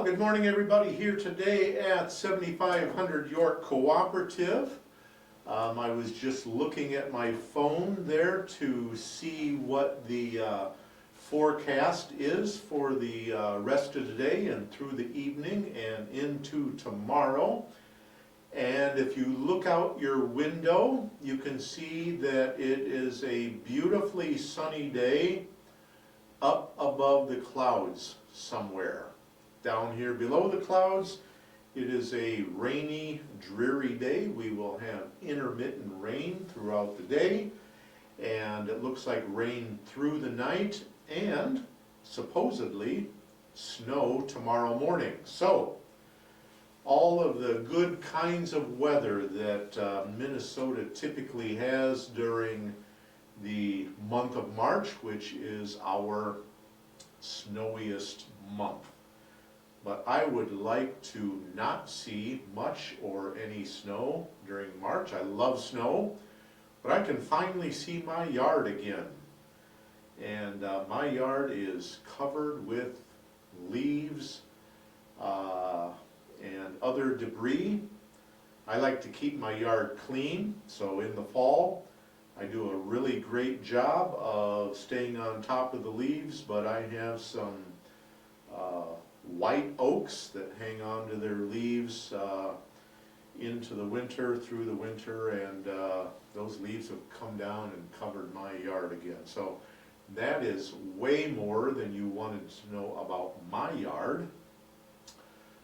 Good morning everybody here today at 7500 York Cooperative. I was just looking at my phone there to see what the forecast is for the rest of the day and through the evening and into tomorrow. And if you look out your window, you can see that it is a beautifully sunny day up above the clouds somewhere. Down here below the clouds, it is a rainy, dreary day. We will have intermittent rain throughout the day, and it looks like rain through the night, and supposedly snow tomorrow morning. So, all of the good kinds of weather that Minnesota typically has during the month of March, which is our snowiest month. But I would like to not see much or any snow during March. I love snow, but I can finally see my yard again. And my yard is covered with leaves and other debris. I like to keep my yard clean, so in the fall I do a really great job of staying on top of the leaves, but I have some white oaks that hang on to their leaves into the winter, through the winter, and those leaves have come down and covered my yard again. So that is way more than you wanted to know about my yard.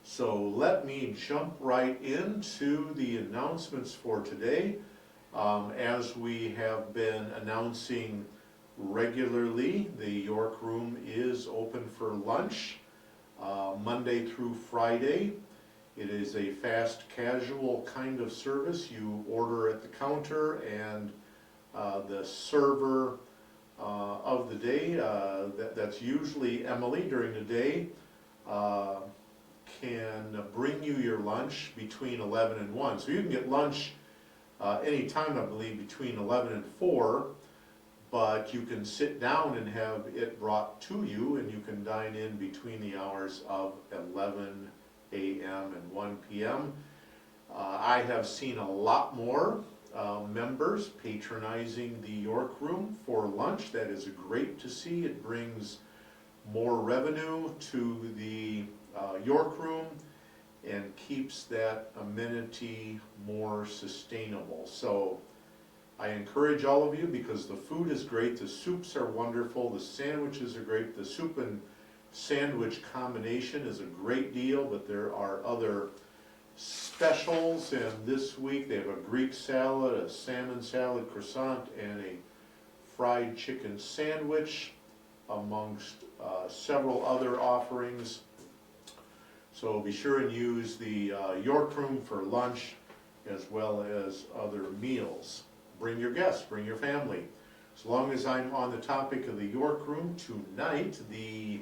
So let me jump right into the announcements for today. As we have been announcing regularly, the York Room is open for lunch Monday through Friday. It is a fast casual kind of service. You order at the counter, and the server of the day, that's usually Emily during the day, can bring you your lunch between 11 and 1. So you can get lunch anytime, I believe, between 11 and 4, but you can sit down and have it brought to you, and you can dine in between the hours of 11 a.m. and 1 p.m. I have seen a lot more members patronizing the York Room for lunch. That is great to see. It brings more revenue to the York Room and keeps that amenity more sustainable. So I encourage all of you, because the food is great, the soups are wonderful, the sandwiches are great. The soup and sandwich combination is a great deal, but there are other specials, and this week they have a Greek salad, a salmon salad croissant, and a fried chicken sandwich, amongst several other offerings. So be sure and use the York Room for lunch as well as other meals. Bring your guests, bring your family. As long as I'm on the topic of the York Room, tonight the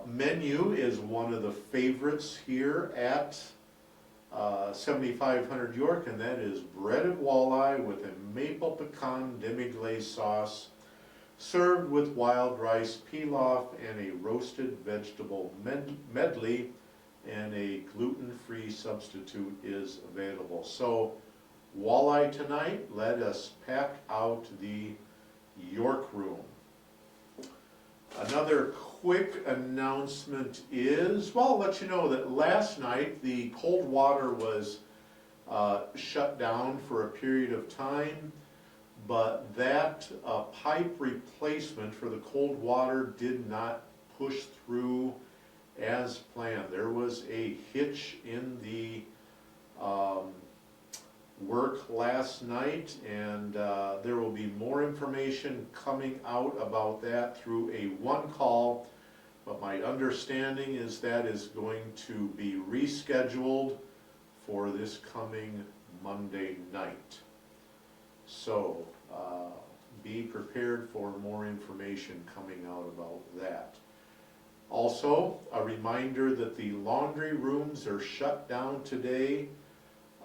menu is one of the favorites here at 7500 York, and that is breaded walleye with a maple pecan demi-glace sauce, served with wild rice pilaf and a roasted vegetable medley, and a gluten-free substitute is available. So walleye tonight. Let us pack out the York Room. Another quick announcement is, well, I'll let you know that last night the cold water was shut down for a period of time, but that pipe replacement for the cold water did not push through as planned. There was a hitch in the work last night, and there will be more information coming out about that through a one call, but my understanding is that is going to be rescheduled for this coming Monday night. So be prepared for more information coming out about that. Also, a reminder that the laundry rooms are shut down today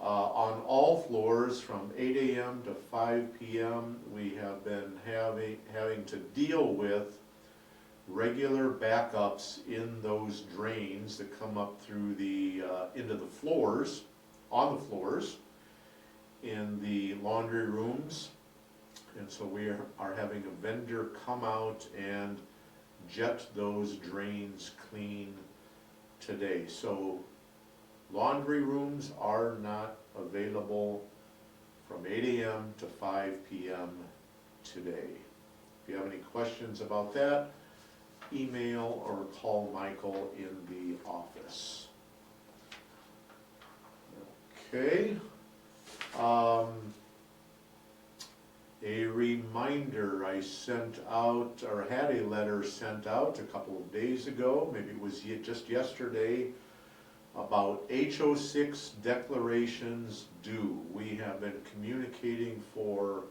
on all floors from 8 a.m. to 5 p.m. We have been having to deal with regular backups in those drains that come up through the, into the floors, on the floors, in the laundry rooms. And so we are having a vendor come out and jet those drains clean today. So laundry rooms are not available from 8 a.m. to 5 p.m. today. If you have any questions about that, email or call Michael in the office. Okay. A reminder, I sent out, or had a letter sent out a couple of days ago, maybe it was just yesterday, about HO6 declarations due. We have been communicating for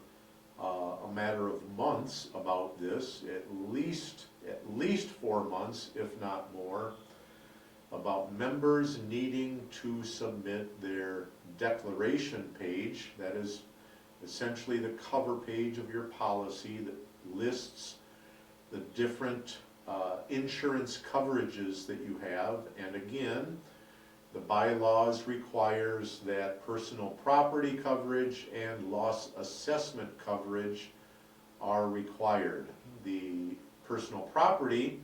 a matter of months about this, at least 4 months, if not more, about members needing to submit their declaration page. That is essentially the cover page of your policy that lists the different insurance coverages that you have. And again, the bylaws requires that personal property coverage and loss assessment coverage are required. The personal property,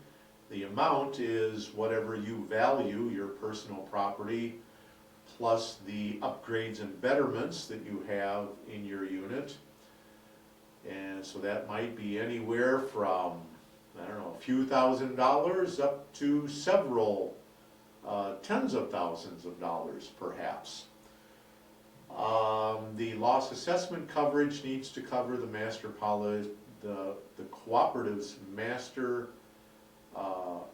the amount is whatever you value your personal property plus the upgrades and betterments that you have in your unit. And so that might be anywhere from, I don't know, a few $1,000s up to several tens of thousands of dollars perhaps. The loss assessment coverage needs to cover the master policy, the cooperative's master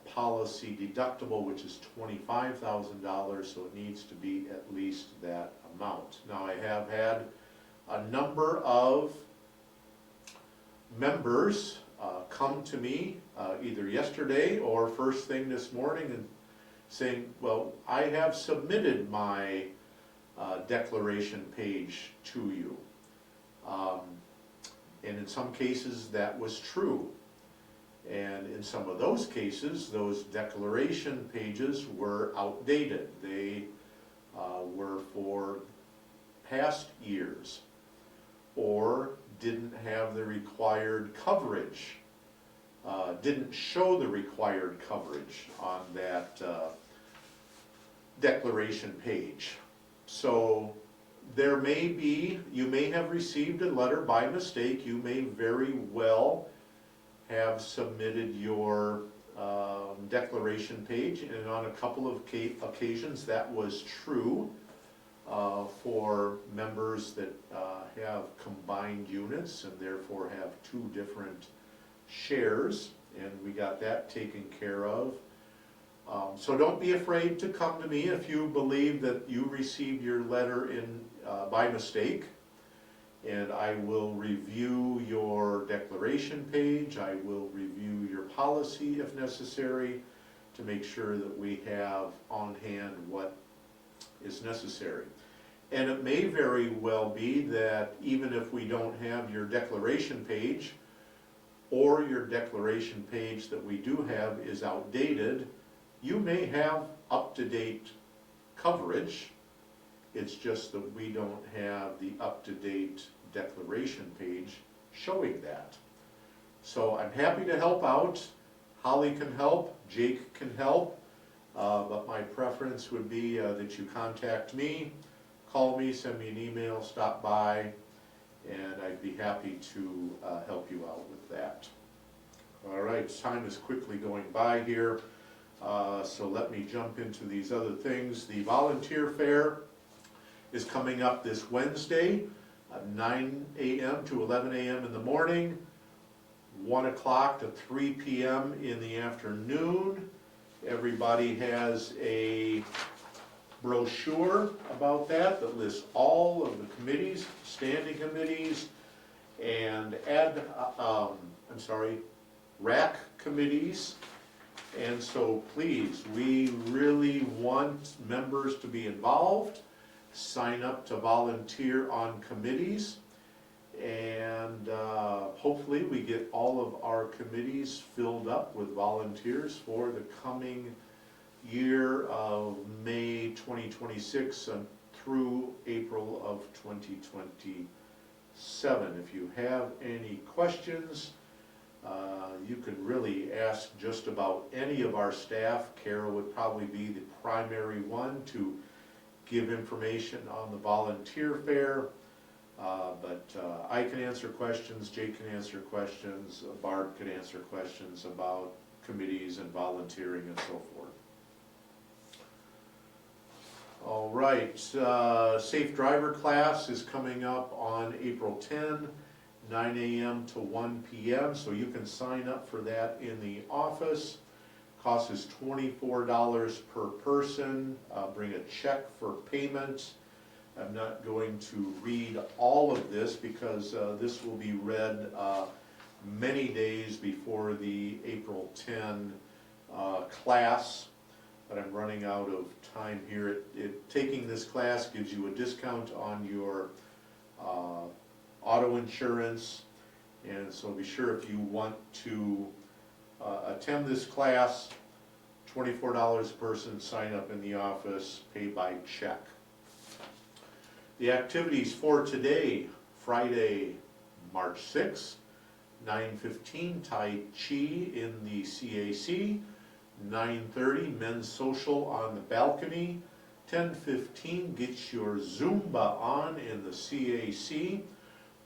policy deductible, which is $25,000, so it needs to be at least that amount. Now, I have had a number of members come to me either yesterday or first thing this morning and saying, well, I have submitted my declaration page to you. And in some cases that was true. And in some of those cases, those declaration pages were outdated. They were for past years or didn't have the required coverage, didn't show the required coverage on that declaration page. So there may be, you may have received a letter by mistake, you may very well have submitted your declaration page, and on a couple of occasions that was true for members that have combined units and therefore have 2 different shares, and we got that taken care of. So don't be afraid to come to me if you believe that you received your letter in by mistake, and I will review your declaration page. I will review your policy if necessary to make sure that we have on hand what is necessary. And it may very well be that even if we don't have your declaration page, or your declaration page that we do have is outdated, you may have up-to-date coverage. It's just that we don't have the up-to-date declaration page showing that. So I'm happy to help out. Holly can help, Jake can help, but my preference would be that you contact me, call me, send me an email, stop by, and I'd be happy to help you out with that. All right, time is quickly going by here, so let me jump into these other things. The volunteer fair is coming up this Wednesday, 9 a.m. to 11 a.m. in the morning, 1 o'clock to 3 p.m. in the afternoon. Everybody has a brochure about that lists all of the committees, standing committees, and RAC committees. And so please, we really want members to be involved, sign up to volunteer on committees, And hopefully we get all of our committees filled up with volunteers for the coming year of May 2026 and through April of 2027. If you have any questions, you can really ask just about any of our staff. Kara would probably be the primary one to give information on the volunteer fair. But I can answer questions, Jake can answer questions, Barb can answer questions about committees and volunteering and so forth. All right, Safe Driver class is coming up on April 10, 9 a.m. to 1 p.m. So you can sign up for that in the office. Cost is $24 per person. Bring a check for payment. I'm not going to read all of this because this will be read many days before the April 10 class, but I'm running out of time here. Taking this class gives you a discount on your auto insurance, and so be sure if you want to attend this class, $24 a person, sign up in the office, pay by check. The activities for today, Friday, March 6th, 9:15 Tai Chi in the CAC, 9:30 men's social on the balcony, 10:15 get your Zumba on in the CAC,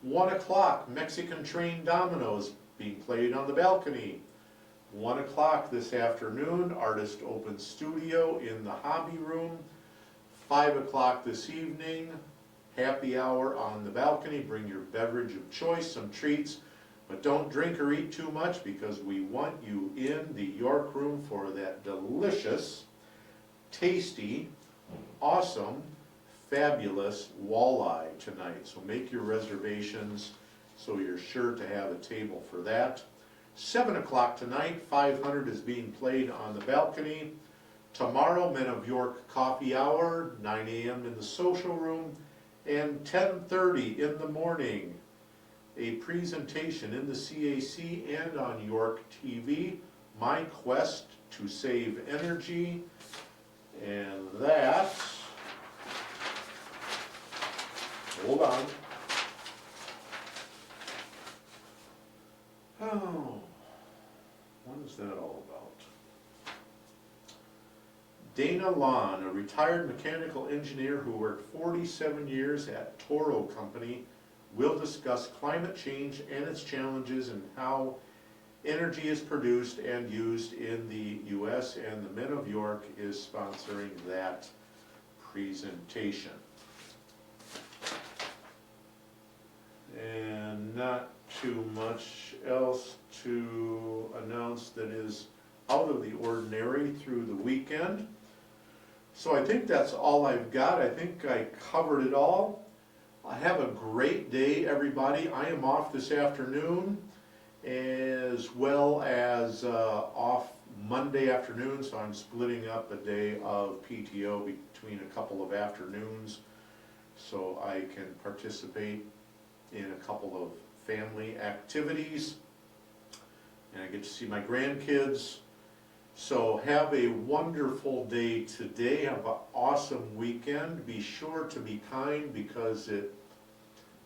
1 o'clock Mexican train dominoes being played on the balcony, 1 o'clock this afternoon artist open studio in the hobby room, 5 o'clock this evening happy hour on the balcony. Bring your beverage of choice, some treats, but don't drink or eat too much because we want you in the York room for that delicious, tasty, awesome, fabulous walleye tonight. So make your reservations so you're sure to have a table for that. 7 o'clock tonight, 500 is being played on the balcony. Tomorrow, Men of York coffee hour, 9 a.m. in the social room, and 10:30 in the morning, a presentation in the CAC and on York TV, My Quest to Save Energy, and that, hold on. Oh, what is that all about? Dana Lon, a retired mechanical engineer who worked 47 years at Toro Company, will discuss climate change and its challenges and how energy is produced and used in the U.S., and the Men of York is sponsoring that presentation. And not too much else to announce that is out of the ordinary through the weekend. So I think that's all I've got. I think I covered it all. Have a great day, everybody. I am off this afternoon as well as off Monday afternoon, so I'm splitting up a day of PTO between a couple of afternoons so I can participate in a couple of family activities, and I get to see my grandkids. So have a wonderful day today. Have an awesome weekend. Be sure to be kind because it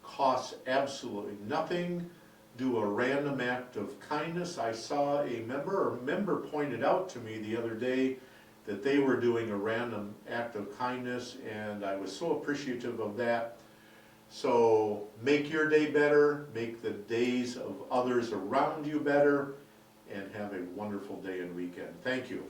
costs absolutely nothing. Do a random act of kindness. I saw a member pointed out to me the other day that they were doing a random act of kindness, and I was so appreciative of that. So make your day better, make the days of others around you better, and have a wonderful day and weekend. Thank you.